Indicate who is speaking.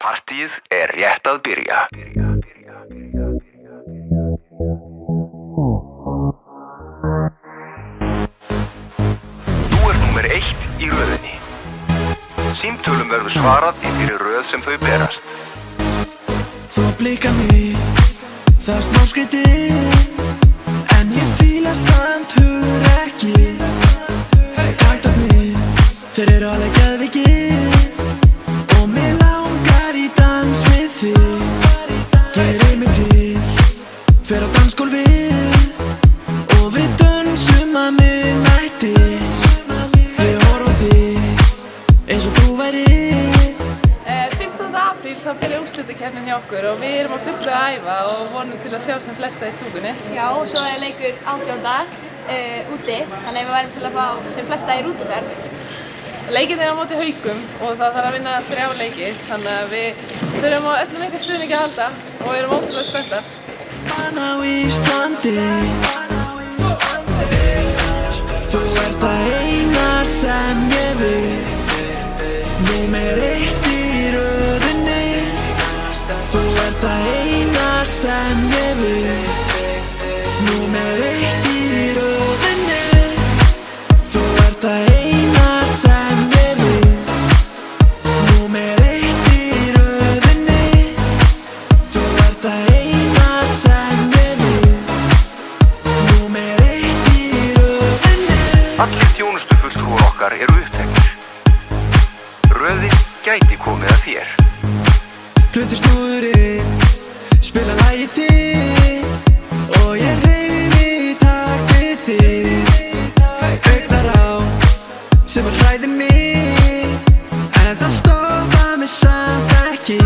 Speaker 1: Partíið rétt að byrja. Þú númer 1 í röðinni. Símtölum verður svarað í þeirri röð sem þau berast.
Speaker 2: Þú blikar mig, það er smá skrítið, en ég fíla samt hugrekki. Taktarnir, þeir eru alveg geðveikir, og mig langar í dans við þig. Gerir mig til, fer á dansgólfið, og við dönsum að miðnætti. Ég horf á þig, eins og þú værir.
Speaker 3: 15. apríl þá byrjar úrslitakeppnin hjá okkur og við erum á fullu að æfa og vonum til að sjá sem flesta í stúkunni.
Speaker 4: Já, og svo leikur 18. Úti, þannig að við værum til að fá sem flesta í rútuferð.
Speaker 3: Leikirnir á móti Haukum og það þarf að vinna 3 leiki, þannig að við þurfum á öllum ykkar stuðningi að halda og erum ótrúlega spenntar.
Speaker 2: Á Íslandi, þú ert það eina sem ég vil. Númer 1 í röðinni, þú ert það eina sem ég vil. Númer 1 í röðinni, þú ert það eina sem ég vil. Númer 1 í röðinni, þú ert það eina sem ég vil. Númer 1 í röðinni.
Speaker 1: Allir þjónustufulltrúar okkar eru uppteknir. Röðin gæti komið að þér.
Speaker 2: Plötusnúðurinn, spila lagið þitt, og ég hreyfi mig í takt við þig. Augnaráð sem hræðir mig, en það stoppar mig samt ekki.